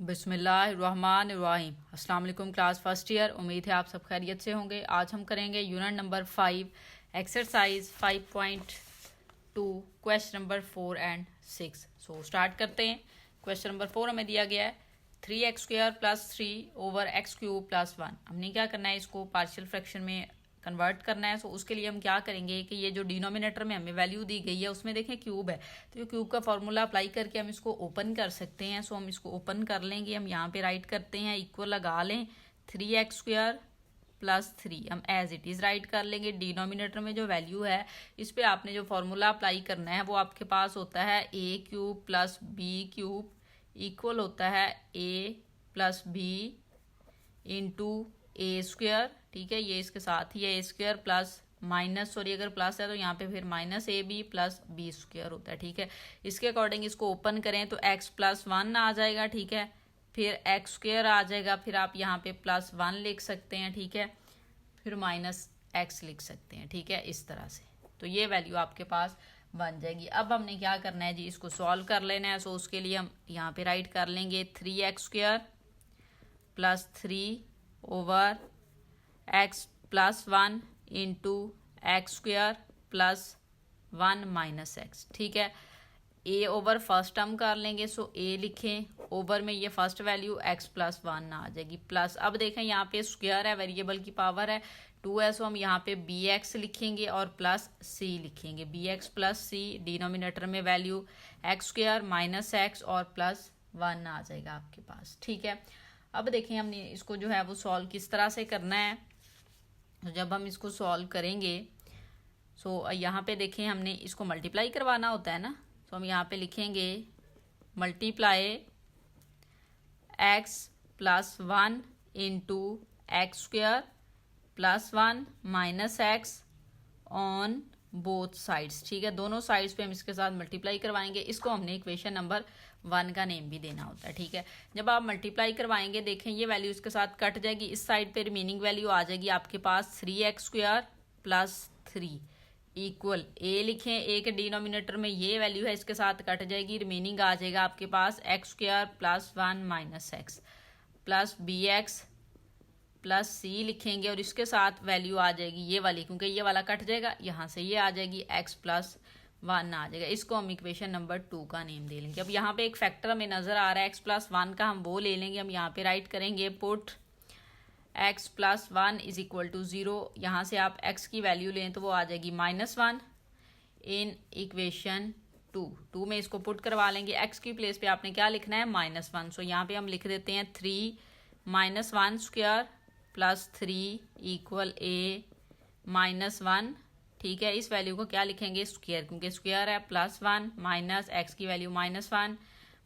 बिस्मिल्लाहिर्रहमानिर्रहीम। अस्सलाम वालेकुम क्लास फर्स्ट ईयर। उम्मीद है आप सब खैरियत से होंगे। आज हम करेंगे unit number 5 exercise 5.2 question number 4 and 6। So start करते हैं। क्वेश्चन नंबर 4 हमें दिया गया है 3x² + 3/x³ + 1। हमने क्या करना है, इसको पार्शियल फ्रैक्शन में कन्वर्ट करना है। सो उसके लिए हम क्या करेंगे कि ये जो डिनोमिनेटर में हमें वैल्यू दी गई है उसमें देखें क्यूब है, तो ये क्यूब का फॉर्मूला अप्लाई करके हम इसको ओपन कर सकते हैं। सो हम इसको ओपन कर लेंगे। हम यहाँ पे राइट करते हैं, इक्वल लगा लें 3x² + 3 हम एज इट इज़ राइट कर लेंगे। डिनोमिनेटर में जो वैल्यू है इस पर आपने जो फॉर्मूला अप्लाई करना है वो आपके पास होता है a³ + b³ इक्वल होता है a + b × a²। ठीक है, ये इसके साथ ही है a² प्लस माइनस, सॉरी अगर प्लस है तो यहाँ पे फिर -ab + b² होता है। ठीक है, इसके अकॉर्डिंग इसको ओपन करें तो x + 1 आ जाएगा। ठीक है, फिर x² आ जाएगा, फिर आप यहाँ पे +1 लिख सकते हैं। ठीक है, फिर -x लिख सकते हैं। ठीक है, इस तरह से तो ये वैल्यू आपके पास बन जाएगी। अब हमने क्या करना है जी, इसको सॉल्व कर लेना है। सो उसके लिए हम यहाँ पे राइट कर लेंगे 3x² + 3/x + 1 × x² + 1 - x। ठीक है, a ओवर फर्स्ट टर्म कर लेंगे। सो a लिखें, ओवर में ये फर्स्ट वैल्यू x + 1 आ जाएगी प्लस। अब देखें यहाँ पे स्क्वायर है, वेरिएबल की पावर है 2 है। सो हम यहाँ पे bx लिखेंगे और प्लस c लिखेंगे। bx + c डिनोमिनेटर में वैल्यू x² - x और +1 आ जाएगा आपके पास। ठीक है, अब देखें हमने इसको जो है वो सॉल्व किस तरह से करना है। तो जब हम इसको सॉल्व करेंगे, सो यहाँ पे देखें हमने इसको मल्टीप्लाई करवाना होता है ना। तो हम यहाँ पे लिखेंगे multiply x + 1 × x² + 1 - x on both sides. ठीक है, दोनों साइड्स पे हम इसके साथ मल्टीप्लाई करवाएंगे। इसको हमने इक्वेशन नंबर 1 का नेम भी देना होता है। ठीक है, जब आप मल्टीप्लाई करवाएंगे देखें ये वैल्यू इसके साथ कट जाएगी। इस साइड पे रिमेनिंग वैल्यू आ जाएगी आपके पास 3x² + 3 इक्वल a लिखें। a के डिनोमिनेटर में ये वैल्यू है, इसके साथ कट जाएगी, रिमेनिंग आ जाएगा आपके पास x² + 1 - x plus bx + c लिखेंगे और इसके साथ वैल्यू आ जाएगी ये वाली, क्योंकि ये वाला कट जाएगा, यहाँ से ये आ जाएगी x + 1 आ जाएगा। इसको हम इक्वेशन नंबर 2 का नेम दे लेंगे। अब यहाँ पे एक फैक्टर हमें नजर आ रहा है x + 1 का, हम वो ले लेंगे। हम यहाँ पे राइट करेंगे पुट x + 1 = 0। यहाँ से आप x की वैल्यू लें तो वो आ जाएगी -1 इन इक्वेशन 2 में इसको पुट करवा लेंगे। x की प्लेस पे आपने क्या लिखना है -1। सो यहाँ पे हम लिख देते हैं 3 - 1² + 3 = a -1। ठीक है, इस वैल्यू को क्या लिखेंगे स्क्वायर, क्योंकि स्क्वायर है, +1 - x की वैल्यू -1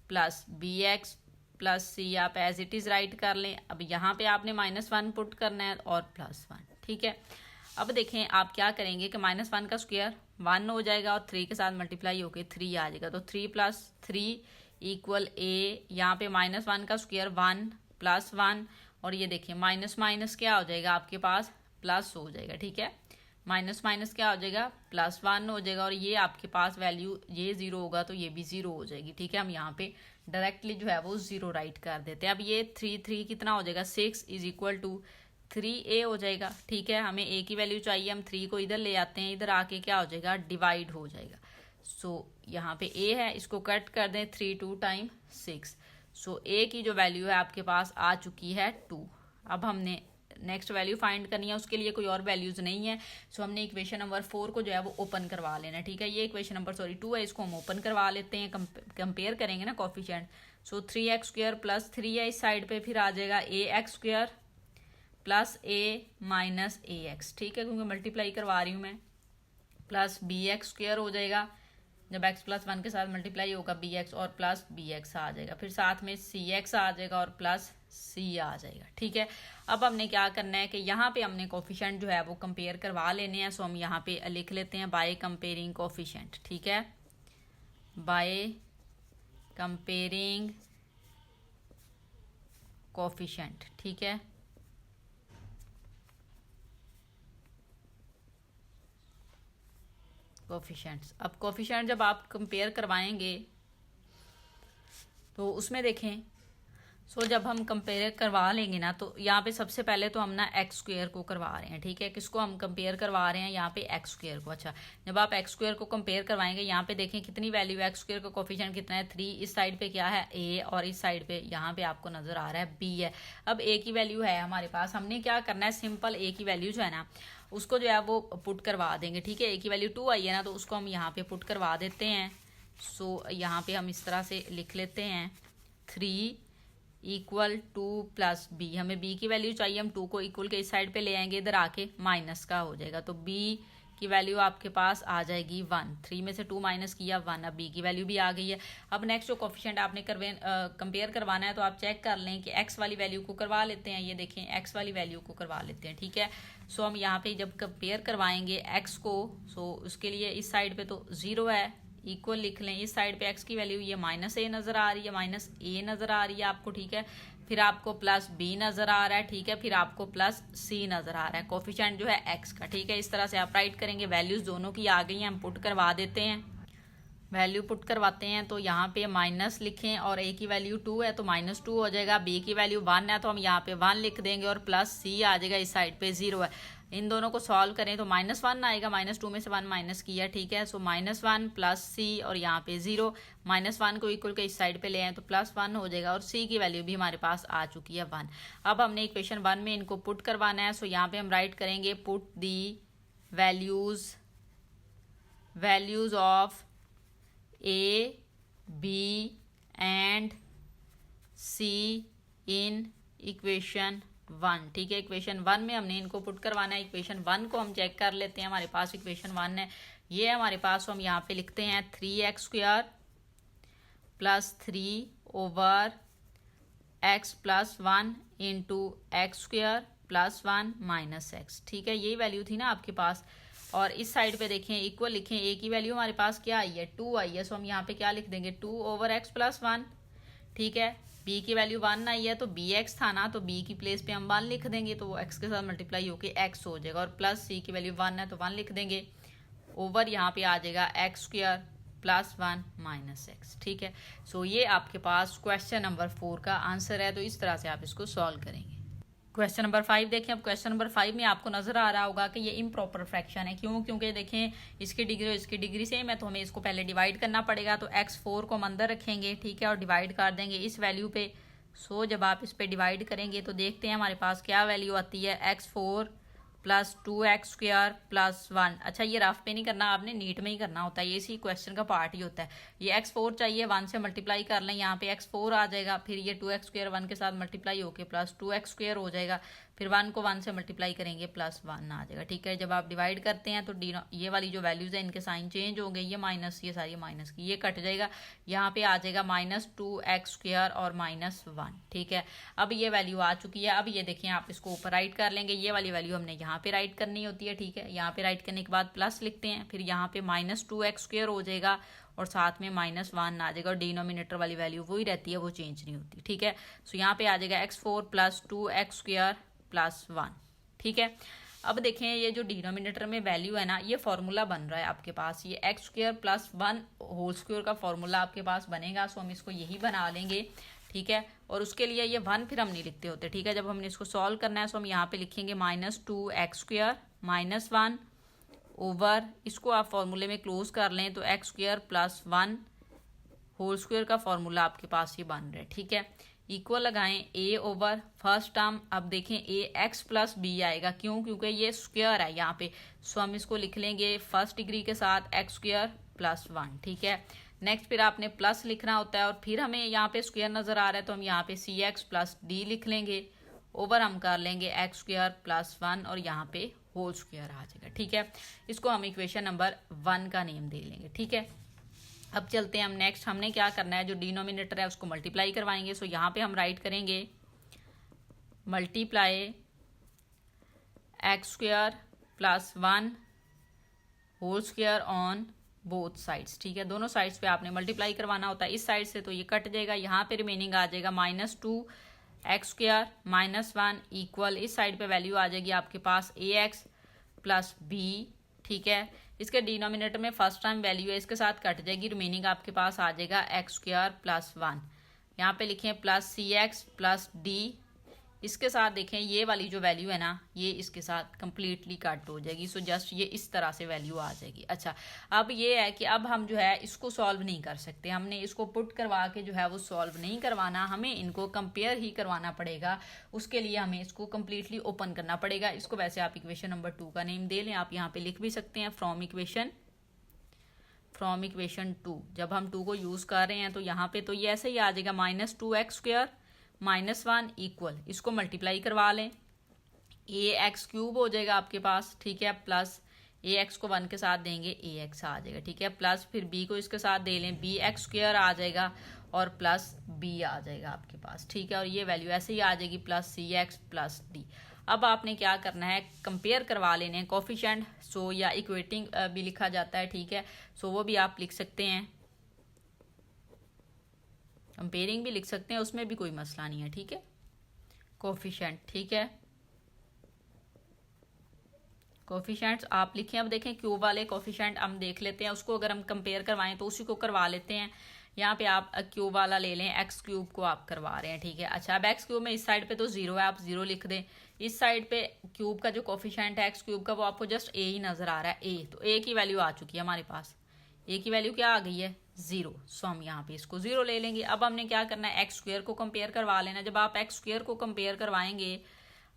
प्लस bx + c आप एज इट इज राइट कर लें। अब यहाँ पे आपने -1 पुट करना है और +1। ठीक है, अब देखें आप क्या करेंगे कि -1 का स्क्वायर 1 हो जाएगा और 3 के साथ मल्टीप्लाई होके 3 आ जाएगा। तो 3 + 3 = a। यहाँ पे -1 का स्क्वायर 1 + 1 और ये देखिए माइनस क्या हो जाएगा आपके पास प्लस हो जाएगा। ठीक है, माइनस क्या हो जाएगा +1 हो जाएगा और ये आपके पास वैल्यू ये 0 होगा तो ये भी 0 हो जाएगी। ठीक है, हम यहाँ पे डायरेक्टली जो है वो 0 राइट कर देते हैं। अब ये 3 कितना हो जाएगा 6 = 3a हो जाएगा। ठीक है, हमें a की वैल्यू चाहिए, हम 3 को इधर ले आते हैं, इधर आके क्या हो जाएगा डिवाइड हो जाएगा। सो यहाँ पे a है, इसको कट कर दें 3 2 × 6। सो a की जो वैल्यू है आपके पास आ चुकी है 2। अब हमने नेक्स्ट वैल्यू फाइंड करनी है, उसके लिए कोई और वैल्यूज नहीं है। सो हमने इक्वेशन नंबर 4 को जो है वो ओपन करवा लेना है। ठीक है, ये इक्वेशन नंबर 2 है, इसको हम ओपन करवा लेते हैं, कंपेयर करेंगे ना कोफिशिएंट। सो 3x² + 3 है इस साइड पे, फिर आ जाएगा ax² + a - ax। ठीक है, क्योंकि मल्टीप्लाई करवा रही हूँ मैं, प्लस bx² हो जाएगा। जब x + 1 के साथ मल्टीप्लाई होगा bx और प्लस bx आ जाएगा, फिर साथ में cx आ जाएगा और प्लस c आ जाएगा। ठीक है, अब हमने क्या करना है कि यहाँ पे हमने कोफिशिएंट जो है वो कंपेयर करवा लेने हैं। सो हम यहाँ पे लिख लेते हैं बाय कंपेयरिंग कोफिशिएंट। ठीक है, बाय कंपेयरिंग कोफिशिएंट। ठीक है, कोफिशिएंट्स। अब कोफिशिएंट जब आप कंपेयर करवाएंगे तो उसमें देखें सो जब हम कंपेयर करवा लेंगे ना, तो यहाँ पे सबसे पहले तो हम ना एक्स स्क्वेयर को करवा रहे हैं, ठीक है। किसको हम कंपेयर करवा रहे हैं? यहाँ पे एक्स स्क्वेयर को। अच्छा, जब आप एक्स स्क्वेयर को कंपेयर करवाएंगे, यहाँ पे देखें कितनी वैल्यू है, एक्स स्क्वेयर का कोफिशिएंट कितना है 3, इस साइड पे क्या है ए, और इस साइड पे यहाँ पे आपको नजर आ रहा है बी है। अब ए की वैल्यू है हमारे पास, हमने क्या करना है, सिंपल ए की वैल्यू जो है ना उसको जो है वो पुट करवा देंगे, ठीक है। ए की वैल्यू 2 आई है ना, तो उसको हम यहाँ पे पुट करवा देते हैं। सो यहाँ पे हम इस तरह से लिख लेते हैं 3 इक्वल 2 प्लस बी, हमें बी की वैल्यू चाहिए, हम 2 को इक्वल के इस साइड पे ले आएंगे, इधर आके माइनस का हो जाएगा, तो बी की वैल्यू आपके पास आ जाएगी 1। 3 में से 2 माइनस किया 1, अब बी की वैल्यू भी आ गई है। अब नेक्स्ट जो कोफिशिएंट आपने कंपेयर करवाना है, तो आप चेक कर लें कि एक्स वाली वैल्यू को करवा लेते हैं, ये देखें एक्स वाली वैल्यू को करवा लेते हैं, ठीक है। सो हम यहाँ पे जब कंपेयर करवाएंगे एक्स को, सो उसके लिए इस साइड पे तो 0 है, इक्वल लिख लें, इस साइड पे एक्स की वैल्यू ये माइनस ए नजर आ रही है, माइनस ए नजर आ रही है आपको, ठीक है। फिर आपको प्लस बी नजर आ रहा है, ठीक है। फिर आपको प्लस सी नजर आ रहा है, कोफिशिएंट जो है एक्स का, ठीक है। इस तरह से आप राइट करेंगे। वैल्यूज दोनों की आ गई हैं, हम पुट करवा देते हैं। वैल्यू पुट करवाते हैं, तो यहाँ पे माइनस लिखें, और ए की वैल्यू 2 है तो -2 हो जाएगा, बी की वैल्यू 1 है तो हम यहाँ पे 1 लिख देंगे, और प्लस सी आ जाएगा, इस साइड पे 0 है। इन दोनों को सॉल्व करें तो -1 आएगा, -2 में से 1 माइनस किया, ठीक है। सो -1 प्लस सी, और यहाँ पे 0, -1 को इक्वल के इस साइड पे ले आए तो +1 हो जाएगा, और सी की वैल्यू भी हमारे पास आ चुकी है 1। अब हमने इक्वेशन 1 में इनको पुट करवाना है। सो यहाँ पे हम राइट करेंगे put the values of A, B and C in equation 1, ठीक है। इक्वेशन 1 में हमने इनको पुट करवाना है। इक्वेशन 1 को हम चेक कर लेते हैं, हमारे पास इक्वेशन 1 है, ये हमारे पास। हम यहाँ पे लिखते हैं 3x square plus 3 over x plus 1 into x square plus 1 minus x, ठीक है। यही वैल्यू थी ना आपके पास, और इस साइड पे देखें इक्वल लिखें, ए की वैल्यू हमारे पास क्या आई है 2 आई है, सो हम यहाँ पे क्या लिख देंगे 2 ओवर एक्स प्लस 1, ठीक है। बी की वैल्यू 1 आई है, तो बी एक्स था ना, तो बी की प्लेस पे हम 1 लिख देंगे, तो वो एक्स के साथ मल्टीप्लाई होके एक्स हो जाएगा, और प्लस सी की वैल्यू 1 है तो 1 लिख देंगे, ओवर यहाँ पे आ जाएगा x square plus 1 minus x, ठीक है। सो ये आपके पास क्वेश्चन नंबर 4 का आंसर है, तो इस तरह से आप इसको सॉल्व करेंगे। क्वेश्चन नंबर 5 देखें। अब क्वेश्चन नंबर 5 में आपको नजर आ रहा होगा कि ये इम्प्रॉपर फ्रैक्शन है, क्यों? क्योंकि देखें इसकी डिग्री और इसकी डिग्री सेम है, तो हमें इसको पहले डिवाइड करना पड़ेगा। तो x4 को हम अंदर रखेंगे, ठीक है, और डिवाइड कर देंगे इस वैल्यू पे। सो जब आप इस पे डिवाइड करेंगे तो देखते हैं हमारे पास क्या वैल्यू आती है, x4 plus 2x square plus 1। अच्छा, ये रफ पे नहीं करना, आपने नीट में ही करना होता है, ये इसी क्वेश्चन का पार्ट ही होता है। ये x4 चाहिए, 1 से मल्टीप्लाई कर लें, यहाँ पे x4 आ जाएगा, फिर ये 2x स्क्वायर 1 के साथ मल्टीप्लाई होके प्लस 2x स्क्वायर हो जाएगा, फिर 1 को 1 से मल्टीप्लाई करेंगे प्लस 1 आ जाएगा, ठीक है। जब आप डिवाइड करते हैं तो ये वाली जो वैल्यूज है इनके साइन चेंज होंगे, ये माइनस, ये सारी माइनस की, ये कट जाएगा, यहाँ पे आ जाएगा -2x स्क्वायर और -1, ठीक है। अब ये वैल्यू आ चुकी है। अब ये देखें, आप इसको ऊपर राइट कर लेंगे, ये वाली वैल्यू हमने यहाँ पे राइट करनी होती है, ठीक है। यहाँ पे राइट करने के बाद प्लस लिखते हैं, फिर यहाँ पे -2x स्क्वायर हो जाएगा, और साथ में -1 आ जाएगा, और डिनोमिनेटर वाली वैल्यू वही रहती है, वो चेंज नहीं होती, ठीक है। सो यहाँ पे आ जाएगा x4 plus 2x square plus 1, ठीक है। अब देखें ये जो डिनोमिनेटर में वैल्यू है ना, ये फॉर्मूला बन रहा है आपके पास, ये x square plus 1 whole square का फॉर्मूला आपके पास बनेगा। सो हम इसको यही बना लेंगे, ठीक है। और उसके लिए ये 1 फिर हम नहीं लिखते होते, ठीक है। जब हमने इसको सॉल्व करना है, सो हम यहाँ पे लिखेंगे -2x स्क्वायर -1 ओवर, इसको आप फॉर्मूले में क्लोज कर लें तो x square plus 1 whole square का फॉर्मूला आपके पास ये बन रहा है, ठीक है। इक्वल लगाएं a ओवर फर्स्ट टर्म, अब देखें a x प्लस b आएगा, क्यों? क्योंकि ये स्क्वायर है यहाँ पे, सो हम इसको लिख लेंगे फर्स्ट डिग्री के साथ x स्क्वायर प्लस 1, ठीक है। नेक्स्ट फिर आपने प्लस लिखना होता है, और फिर हमें यहाँ पे स्क्वायर नजर आ रहा है तो हम यहाँ पे cx प्लस d लिख लेंगे, ओवर हम कर लेंगे x स्क्वायर प्लस 1, और यहाँ पे होल स्क्वायर आ जाएगा, ठीक है। इसको हम इक्वेशन नंबर 1 का नेम दे लेंगे, ठीक है। अब चलते हैं हम नेक्स्ट, हमने क्या करना है, जो डिनोमिनेटर है उसको मल्टीप्लाई करवाएंगे। सो यहाँ पे हम राइट करेंगे multiply x square plus 1 whole square on both sides, ठीक है। दोनों साइड्स पे आपने मल्टीप्लाई करवाना होता है, इस साइड से तो ये कट जाएगा, यहाँ पे रिमेनिंग आ जाएगा -2x स्क्वायर -1 इक्वल, इस साइड पे वैल्यू आ जाएगी आपके पास ax प्लस b, ठीक है। इसके डिनोमिनेटर में फर्स्ट टाइम वैल्यू है, इसके साथ कट जाएगी, रिमेनिंग आपके पास आ जाएगा एक्स स्क्वायर प्लस 1। यहाँ पे लिखें प्लस सी एक्स प्लस डी, इसके साथ देखें ये वाली जो वैल्यू है ना ये इसके साथ कंप्लीटली कट हो जाएगी। सो जस्ट ये इस तरह से वैल्यू आ जाएगी। अच्छा, अब ये है कि अब हम जो है इसको सॉल्व नहीं कर सकते, हमने इसको पुट करवा के जो है वो सॉल्व नहीं करवाना, हमें इनको कंपेयर ही करवाना पड़ेगा। उसके लिए हमें इसको कंप्लीटली ओपन करना पड़ेगा। इसको वैसे आप इक्वेशन नंबर 2 का नेम दे लें, आप यहाँ पे लिख भी सकते हैं फ्रॉम इक्वेशन 2। जब हम 2 को यूज कर रहे हैं तो यहाँ पे तो ये ऐसे ही आ जाएगा -2x² -1 इक्वल, इसको मल्टीप्लाई करवा लें, ax³ हो जाएगा आपके पास, ठीक है, प्लस ax को 1 के साथ देंगे ax आ जाएगा, ठीक है, प्लस फिर b को इसके साथ दे लें bx² आ जाएगा और प्लस b आ जाएगा आपके पास, ठीक है, और ये वैल्यू ऐसे ही आ जाएगी प्लस cx प्लस d। अब आपने क्या करना है, कंपेयर करवा लेने हैं कोफिशिएंट, सो या इक्वेटिंग भी लिखा जाता है, ठीक है, सो वो भी आप लिख सकते हैं, कंपेयरिंग भी लिख सकते हैं, उसमें भी कोई मसला नहीं है, ठीक है, कोफिशिएंट, ठीक है, कोफिशिएंट्स आप लिखें। अब देखें क्यूब वाले कोफिशिएंट हम देख लेते हैं, उसको अगर हम कंपेयर करवाएं तो उसी को करवा लेते हैं। यहाँ पे आप क्यूब वाला ले लें, x³ को आप करवा रहे हैं, ठीक है। अच्छा, अब x³ में इस साइड पे तो 0 है, आप 0 लिख दें, इस साइड पे क्यूब का जो कोफिशिएंट है x³ का वो आपको जस्ट a ही नजर आ रहा है, a, तो a की वैल्यू आ चुकी है हमारे पास, a की वैल्यू क्या आ गई है 0, सो हम यहाँ पे इसको 0 ले लेंगे। अब हमने क्या करना है, x² को कंपेयर करवा लेना। जब आप x² को कंपेयर करवाएंगे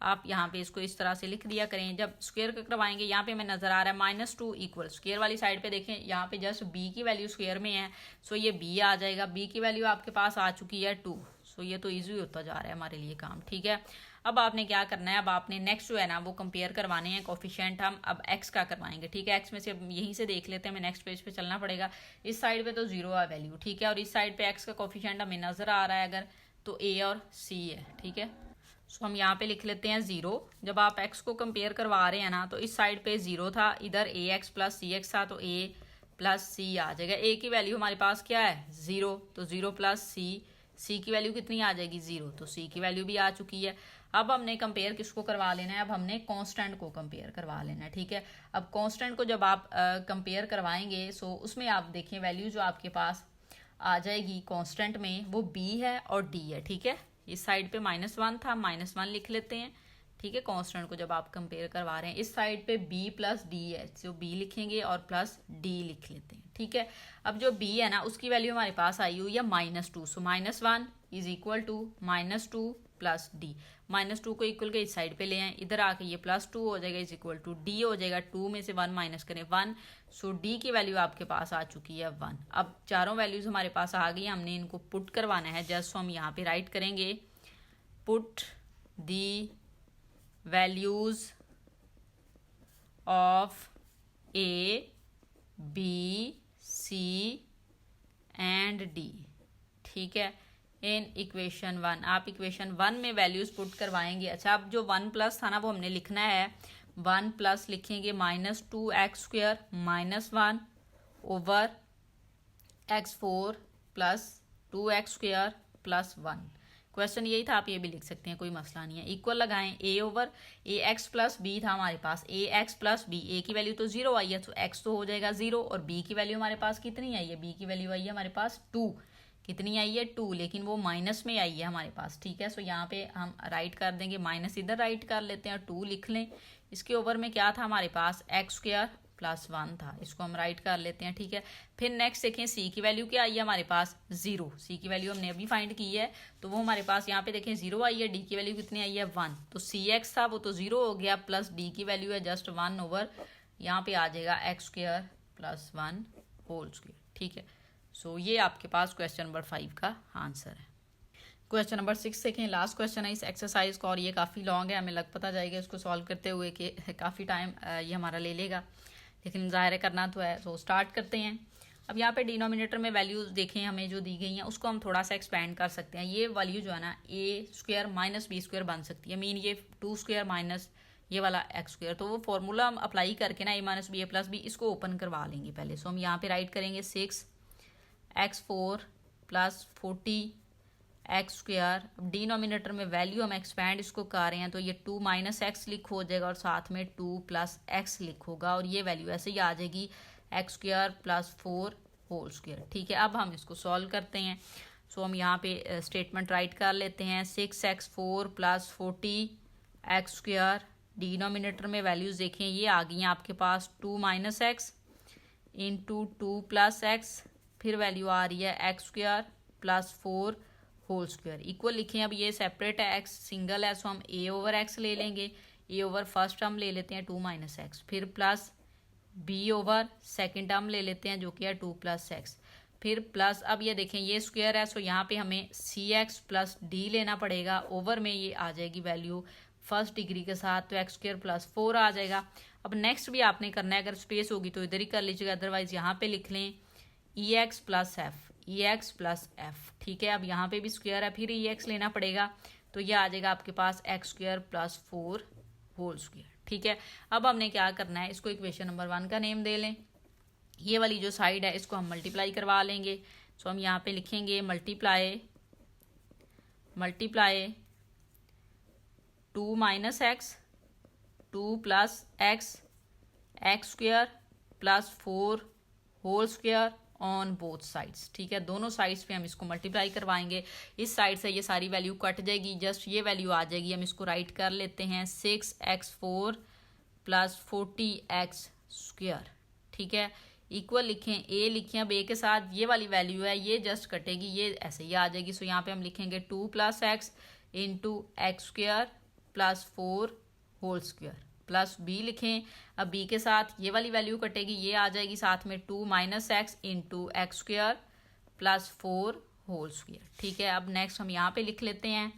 आप यहाँ पे इसको इस तरह से लिख दिया करें, जब स्क्वायर करवाएंगे यहाँ पे हमें नजर आ रहा है -2 इक्वल, स्क्वायर वाली साइड पे देखें यहाँ पे जस्ट b की वैल्यू स्क्वायर में है, सो ये b आ जाएगा, b की वैल्यू आपके पास आ चुकी है 2, सो ये तो ईजी होता जा रहा है हमारे लिए काम, ठीक है। अब आपने क्या करना है, अब आपने नेक्स्ट जो है ना वो कंपेयर करवाने हैं कोफिशिएंट, हम अब x का करवाएंगे, ठीक है, x में से यहीं से देख लेते हैं, हमें नेक्स्ट पेज पे चलना पड़ेगा। इस साइड पे तो 0 है वैल्यू, ठीक है, और इस साइड पे x का कोफिशिएंट हमें नजर आ रहा है अगर, तो a और c है, ठीक है, सो हम यहाँ पे लिख लेते हैं 0। जब आप x को कंपेयर करवा रहे हैं ना तो इस साइड पे 0 था, इधर ax प्लस cx था, तो a प्लस c आ जाएगा। a की वैल्यू हमारे पास क्या है 0, तो 0 प्लस c की वैल्यू कितनी आ जाएगी 0, तो c की वैल्यू भी आ चुकी है। अब हमने कंपेयर किसको करवा लेना है, अब हमने कांस्टेंट को कंपेयर करवा लेना है, ठीक है। अब कांस्टेंट को जब आप कंपेयर करवाएंगे सो उसमें आप देखें वैल्यू जो आपके पास आ जाएगी कांस्टेंट में वो b है और d है, ठीक है। इस साइड पे -1 था, -1 लिख लेते हैं, ठीक है, कांस्टेंट को जब आप कंपेयर करवा रहे हैं। इस साइड पे b प्लस डी है, जो b लिखेंगे और प्लस d लिख लेते हैं, ठीक है। अब जो b है ना उसकी वैल्यू हमारे पास आई हुई है -2, so -1 is equal to -2 plus d, -2 को इक्वल के इस साइड पे ले आए, इधर आके ये +2 हो जाएगा इज इक्वल टू d हो जाएगा, 2 में से 1 माइनस करें 1, सो d की वैल्यू आपके पास आ चुकी है 1। अब चारों वैल्यूज हमारे पास आ गई, हमने इनको पुट करवाना है, जस्ट हम यहाँ पे राइट करेंगे put the values of a b c and d, ठीक है, इन इक्वेशन 1। आप इक्वेशन 1 में वैल्यूज पुट करवाएंगे। अच्छा, अब जो 1 प्लस था ना वो हमने लिखना है, 1 प्लस लिखेंगे -2x² -1 over x4 plus 2x² plus 1। Question यही था, आप ये भी लिख सकते हैं, कोई मसला नहीं है। इक्वल लगाएं, a over ax plus b था हमारे पास, ax प्लस b, a की वैल्यू तो 0 आई है तो x तो हो जाएगा 0, और b की वैल्यू हमारे पास कितनी आई है, b की वैल्यू आई है हमारे पास 2, कितनी आई है 2, लेकिन वो माइनस में आई है हमारे पास, ठीक है। सो यहाँ पे हम राइट कर देंगे, माइनस इधर राइट कर लेते हैं, 2 लिख लें। इसके ओवर में क्या था हमारे पास x² प्लस 1 था, इसको हम राइट कर लेते हैं, ठीक है। फिर नेक्स्ट देखें c की वैल्यू क्या आई है हमारे पास 0, c की वैल्यू हमने अभी फाइंड की है, तो वो हमारे पास यहाँ पे देखें 0 आई है, d की वैल्यू कितनी आई है 1, तो cx था वो तो 0 हो गया, प्लस d की वैल्यू है जस्ट 1 ओवर, यहाँ पे आ जाएगा x² प्लस 1 होल स्क्वायर, ठीक है। सो ये आपके पास क्वेश्चन नंबर 5 का आंसर है। क्वेश्चन नंबर 6 देखें, लास्ट क्वेश्चन है इस एक्सरसाइज का, और ये काफ़ी लॉन्ग है, हमें लग पता जाएगा इसको सॉल्व करते हुए कि काफ़ी टाइम ये हमारा ले लेगा, लेकिन ज़ाहिर करना तो है। सो स्टार्ट करते हैं। अब यहाँ पे डिनोमिनेटर में वैल्यूज देखें हमें जो दी गई हैं उसको हम थोड़ा सा एक्सपेंड कर सकते हैं। ये वैल्यू जो है ना a² माइनस b² बन सकती है, मीन ये 2² माइनस ये वाला x², तो वो फॉर्मूला हम अप्लाई करके ना a minus b a plus b इसको ओपन करवा लेंगे पहले। सो हम यहाँ पे राइट करेंगे 6x4 प्लस 40x²। अब डिनोमिनेटर में वैल्यू हम एक्सपैंड इसको कर रहे हैं तो ये 2 माइनस एक्स लिख हो जाएगा और साथ में 2 प्लस एक्स लिख होगा, और ये वैल्यू ऐसे ही आ जाएगी x² प्लस 4 होल स्क्वायर, ठीक है। अब हम इसको सॉल्व करते हैं। सो हम यहाँ पे स्टेटमेंट राइट कर लेते हैं 6x4 प्लस 40x²। डिनोमिनेटर में वैल्यूज़ देखें ये आ गई हैं आपके पास 2 minus x into 2 plus x, फिर वैल्यू आ रही है x² plus 4 whole square. Equal लिखें, अब ये सेपरेट है, x सिंगल है, सो हम a ओवर x ले लेंगे, a ओवर फर्स्ट टर्म ले लेते हैं 2 माइनस एक्स, फिर plus b over second term ले लेते हैं जो कि है 2 प्लस एक्स, फिर प्लस, अब ये देखें ये स्क्वायर है, सो यहाँ पे हमें cx प्लस d लेना पड़ेगा, ओवर में ये आ जाएगी वैल्यू फर्स्ट डिग्री के साथ, तो x² प्लस 4 आ जाएगा। अब नेक्स्ट भी आपने करना है, अगर स्पेस होगी तो इधर ही कर लीजिएगा, अदरवाइज यहाँ पे लिख लें ex प्लस एफ, ठीक है। अब यहाँ पे भी स्क्वायर है, फिर ex लेना पड़ेगा, तो ये आ जाएगा आपके पास x² प्लस 4 होल स्क्वायर, ठीक है। अब हमने क्या करना है, इसको इक्वेशन नंबर 1 का नेम दे लें। ये वाली जो साइड है इसको हम मल्टीप्लाई करवा लेंगे, सो हम यहाँ पे लिखेंगे multiply 2 minus x 2 plus x² plus 4 whole square on both sides, ठीक है। दोनों साइड्स पे हम इसको मल्टीप्लाई करवाएंगे, इस साइड से ये सारी वैल्यू कट जाएगी, जस्ट ये वैल्यू आ जाएगी, हम इसको राइट कर लेते हैं 6x4 प्लस 40x², ठीक है। इक्वल लिखें, a लिखें, अब a के साथ ये वाली वैल्यू है ये जस्ट कटेगी, ये ऐसे ही आ जाएगी, सो यहाँ पे हम लिखेंगे 2 plus x into x² plus 4 whole square, plus b लिखें, अब b के साथ ये वाली वैल्यू कटेगी, ये आ जाएगी साथ में 2 minus x into x² plus 4 whole square, ठीक है। अब नेक्स्ट हम यहाँ पे लिख लेते हैं,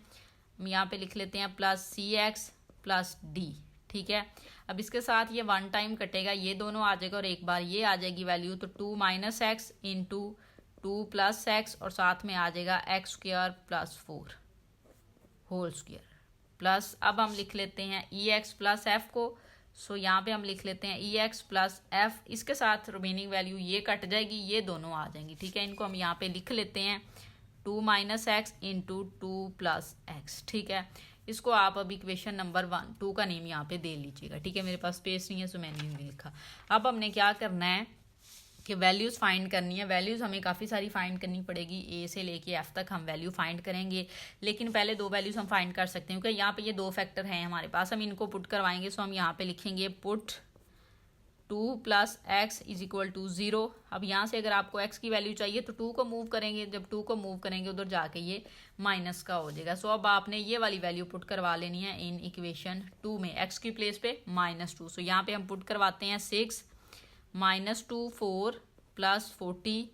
प्लस cx प्लस d, ठीक है। अब इसके साथ ये 1 टाइम कटेगा, ये दोनों आ जाएगा और एक बार ये आ जाएगी वैल्यू, तो 2 minus x into 2 plus x और साथ में आ जाएगा x² plus 4 whole square, plus अब हम लिख लेते हैं ex प्लस एफ को, सो यहाँ पे हम लिख लेते हैं ex प्लस एफ, इसके साथ रिमेनिंग वैल्यू ये कट जाएगी, ये दोनों आ जाएंगी, ठीक है। इनको हम यहाँ पे लिख लेते हैं 2 minus x into 2 plus x, ठीक है। इसको आप अब इक्वेशन नंबर 2 का नेम यहाँ पे दे लीजिएगा, ठीक है। मेरे पास स्पेस नहीं है सो मैंने नहीं लिखा। अब हमने क्या करना है कि वैल्यूज़ फाइंड करनी है, वैल्यूज़ हमें काफ़ी सारी फाइंड करनी पड़ेगी, ए से लेके एफ तक हम वैल्यू फाइंड करेंगे, लेकिन पहले 2 वैल्यूज़ हम फाइंड कर सकते हैं क्योंकि यहाँ पे ये 2 फैक्टर हैं हमारे पास, हम इनको पुट करवाएंगे, सो हम यहाँ पे लिखेंगे put 2 plus x is equal to 0। अब यहाँ से अगर आपको x की वैल्यू चाहिए तो 2 को मूव करेंगे, जब 2 को मूव करेंगे उधर जाके ये माइनस का हो जाएगा, सो अब आपने ये वाली वैल्यू पुट करवा लेनी है इन इक्वेशन 2 में, x की प्लेस पे -2, सो यहाँ पे हम पुट करवाते हैं 6 -2 4 प्लस 40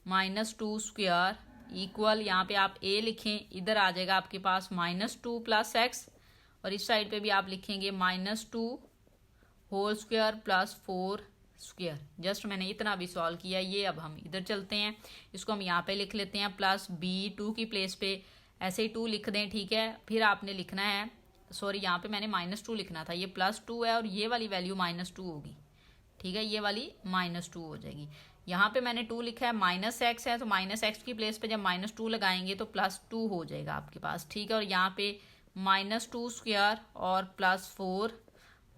-2 स्क्वायर इक्वल, यहाँ पे आप a लिखें, इधर आ जाएगा आपके पास -2 प्लस एक्स और इस साइड पे भी आप लिखेंगे -2 whole square plus 4 square. Just मैंने इतना भी सॉल्व किया, ये अब हम इधर चलते हैं, इसको हम यहाँ पे लिख लेते हैं प्लस b 2 की प्लेस पे ऐसे ही 2 लिख दें, ठीक है। फिर आपने लिखना है, सॉरी यहाँ पे मैंने -2 लिखना था, ये +2 है और ये वाली वैल्यू -2 होगी, ठीक है, ये वाली -2 हो जाएगी। यहाँ पे मैंने 2 लिखा है, -x है तो -x की प्लेस पे जब -2 लगाएंगे तो +2 हो जाएगा आपके पास, ठीक है। और यहाँ पे -2 स्क्वायर और +4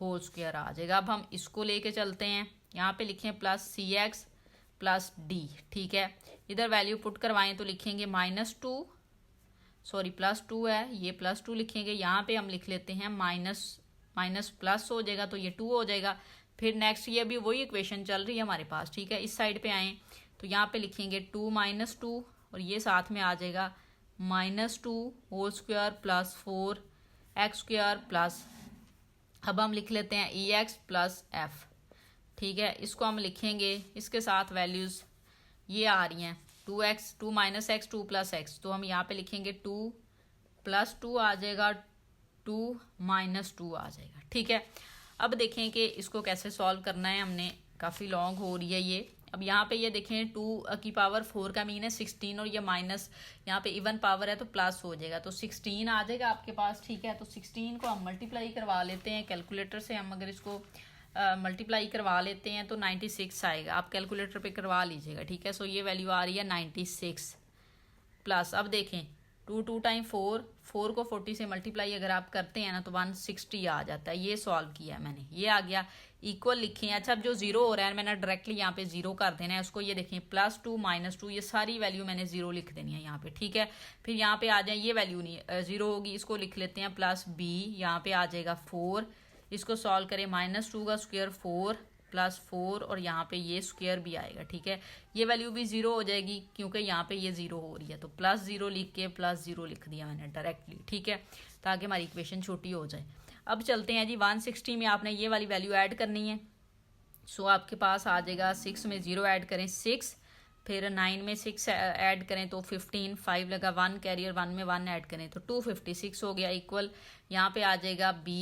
होल स्क्वायर आ जाएगा। अब हम इसको लेके चलते हैं, यहाँ पे लिखें प्लस cx प्लस d, ठीक है। इधर वैल्यू पुट करवाएं तो लिखेंगे -2, सॉरी +2 है, ये +2 लिखेंगे, यहाँ पे हम लिख लेते हैं माइनस प्लस हो जाएगा तो ये 2 हो जाएगा। फिर नेक्स्ट ये भी वही इक्वेशन चल रही है हमारे पास, ठीक है। इस साइड पे आएँ तो यहाँ पे लिखेंगे 2 -2 और ये साथ में आ जाएगा -2 whole square plus 4 x² plus, अब हम लिख लेते हैं ex प्लस एफ, ठीक है। इसको हम लिखेंगे, इसके साथ वैल्यूज़ ये आ रही हैं 2 माइनस एक्स 2 प्लस एक्स, तो हम यहाँ पे लिखेंगे 2 प्लस 2 आ जाएगा, 2 माइनस 2 आ जाएगा, ठीक है। अब देखें कि इसको कैसे सॉल्व करना है, हमने काफ़ी लॉन्ग हो रही है ये। अब यहाँ पे ये देखें 2 की पावर 4 का मीन है 16 और ये माइनस यहाँ पे इवन पावर है तो प्लस हो जाएगा, तो 16 आ जाएगा आपके पास, ठीक है। तो 16 को हम मल्टीप्लाई करवा लेते हैं कैलकुलेटर से, हम अगर इसको मल्टीप्लाई करवा लेते हैं तो 96 आएगा, आप कैलकुलेटर पे करवा लीजिएगा, ठीक है। सो ये वैल्यू आ रही है 96 प्लस, अब देखें 2 टाइम 4 को 40 से मल्टीप्लाई अगर आप करते हैं ना तो 160 आ जाता है। ये सॉल्व किया है मैंने, ये आ गया। इक्वल लिखे। अच्छा, अब जो जीरो हो रहा है मैंने डायरेक्टली यहाँ पे जीरो कर देना है उसको। ये देखें +2 -2 ये सारी वैल्यू मैंने जीरो लिख देनी है यहाँ पे, ठीक है। फिर यहाँ पे आ जाए, ये वैल्यू नहीं जीरो होगी, इसको लिख लेते हैं +b, यहाँ पे आ जाएगा 4। इसको सॉल्व करें, -2 का स्क्वायर 4 +4 और यहाँ पे ये स्क्वायर भी आएगा, ठीक है। ये वैल्यू भी जीरो हो जाएगी क्योंकि यहाँ पे ये जीरो हो रही है, तो +0 लिख के +0 लिख दिया मैंने डायरेक्टली, ठीक है, ताकि हमारी इक्वेशन छोटी हो जाए। अब चलते हैं जी, 160 में आपने ये वाली वैल्यू ऐड करनी है। सो आपके पास आ जाएगा 6 में 0 ऐड करें 6, फिर 9 में 6 ऐड करें तो 15, 5 लगा 1 कैरियर 1 में 1 ऐड करें तो 256 हो गया। इक्वल यहाँ पे आ जाएगा b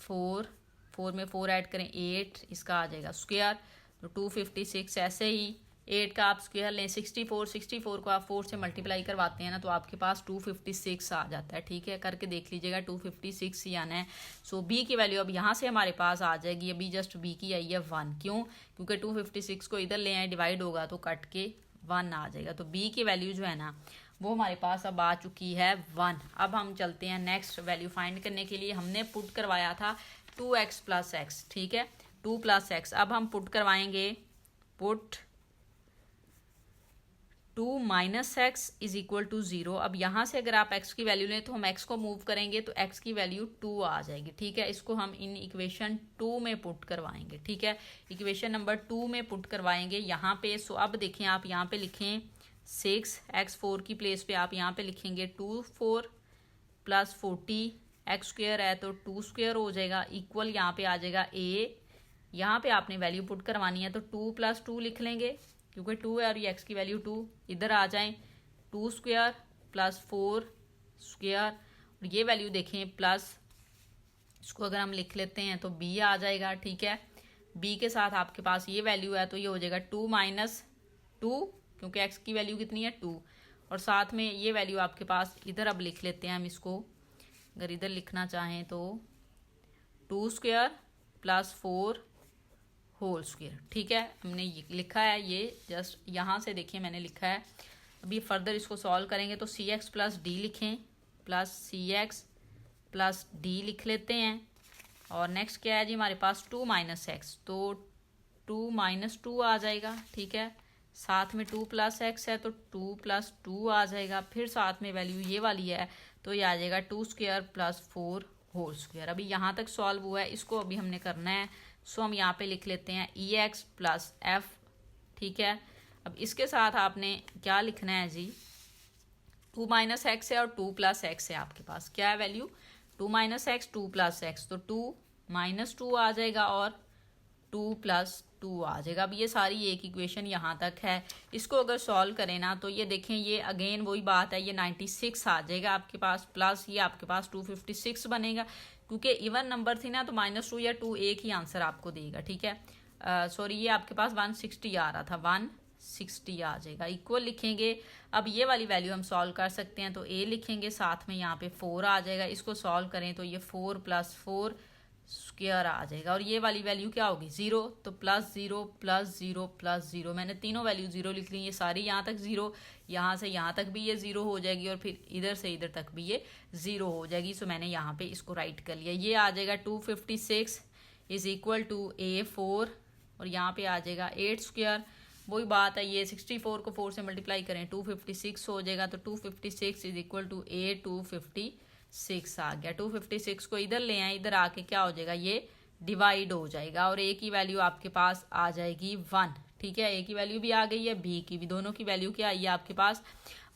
4 में 4 ऐड करें 8, इसका आ जाएगा स्क्वायर तो 256। ऐसे ही 8 का आप स्क्वायर लें 64 को आप 4 से मल्टीप्लाई करवाते हैं ना तो आपके पास 256 आ जाता है, ठीक है। करके देख लीजिएगा 256 ही आना है। सो b की वैल्यू अब यहाँ से हमारे पास आ जाएगी, अभी जस्ट b की आई है 1, क्यों? क्योंकि 256 को इधर ले आए, डिवाइड होगा तो कट के 1 आ जाएगा। तो b की वैल्यू जो है ना वो हमारे पास अब आ चुकी है 1। अब हम चलते हैं नेक्स्ट वैल्यू फाइंड करने के लिए। हमने पुट करवाया था 2x + x, ठीक है, 2 + x। अब हम पुट करवाएंगे, पुट 2 - x = 0। अब यहाँ से अगर आप x की वैल्यू लें तो हम x को मूव करेंगे तो x की वैल्यू 2 आ जाएगी, ठीक है। इसको हम इन इक्वेशन 2 में पुट करवाएंगे, ठीक है, इक्वेशन नंबर 2 में पुट करवाएंगे यहाँ पे। सो अब देखें, आप यहाँ पे लिखें 6x4 की प्लेस पे आप यहाँ पे लिखेंगे 24 + 40, x स्क्वायर है तो 2 स्क्वायर हो जाएगा। इक्वल यहाँ पे आ जाएगा a, यहाँ पे आपने वैल्यू पुट करवानी है तो 2 + 2 लिख लेंगे क्योंकि 2 है और ये x की वैल्यू 2। इधर आ जाएं 2 स्क्वायर + 4 स्क्वायर, और ये वैल्यू देखें प्लस, इसको अगर हम लिख लेते हैं तो b आ जाएगा, ठीक है। b के साथ आपके पास ये वैल्यू है तो ये हो जाएगा 2 - 2 क्योंकि x की वैल्यू कितनी है 2, और साथ में ये वैल्यू आपके पास इधर अब लिख लेते हैं हम इसको। अगर इधर लिखना चाहें तो 2 स्क्वायर + 4 होल स्क्वायर, ठीक है, हमने ये लिखा है। ये जस्ट यहाँ से देखिए मैंने लिखा है। अभी फर्दर इसको सॉल्व करेंगे तो cx + d लिखें, +cx + d लिख लेते हैं। और नेक्स्ट क्या है जी हमारे पास 2 - x, तो 2 - 2 आ जाएगा, ठीक है। साथ में 2 + x है तो 2 + 2 आ जाएगा। फिर साथ में वैल्यू ये वाली है तो ये आ जाएगा 2 स्क्वायर + 4 होल स्क्वायर। अभी यहाँ तक सॉल्व हुआ है, इसको अभी हमने करना है। सो हम यहाँ पे लिख लेते हैं ex + f, ठीक है। अब इसके साथ आपने क्या लिखना है जी, 2 - x है और 2 + x है आपके पास, क्या है वैल्यू 2 - x 2 + x, तो 2 - 2 आ जाएगा और 2 + 2 आ जाएगा। अब ये सारी एक इक्वेशन यहाँ तक है। इसको अगर सॉल्व करें ना तो ये देखें, ये अगेन वही बात है, ये 96 आ जाएगा आपके पास, प्लस ये आपके पास 256 बनेगा क्योंकि इवन नंबर थी ना तो -2 या 2 एक ही आंसर आपको देगा, ठीक है। सॉरी, ये आपके पास 160 आ रहा था, 160 आ जाएगा। इक्वल लिखेंगे। अब ये वाली वैल्यू हम सॉल्व कर सकते हैं तो a लिखेंगे, साथ में यहाँ पे 4 आ जाएगा। इसको सॉल्व करें तो ये 4 + 4 स्क्वायर आ जाएगा, और ये वाली वैल्यू क्या होगी 0, तो +0 +0 +0, मैंने तीनों वैल्यू 0 लिख ली। ये सारी यहाँ तक 0, यहाँ से यहाँ तक भी ये 0 हो जाएगी और फिर इधर से इधर तक भी ये 0 हो जाएगी। सो मैंने यहाँ पे इसको राइट कर लिया। ये आ जाएगा 256 = a4, और यहाँ पे आ जाएगा 8 स्क्वायर। वही बात है, ये 64 को 4 से मल्टीप्लाई करें 256 हो जाएगा, तो 256 = a256 आ गया। 256 को इधर ले आए, इधर आके क्या हो जाएगा, ये डिवाइड हो जाएगा और a की वैल्यू आपके पास आ जाएगी 1, ठीक है। a की वैल्यू भी आ गई है, b की भी, दोनों की वैल्यू क्या आई है आपके पास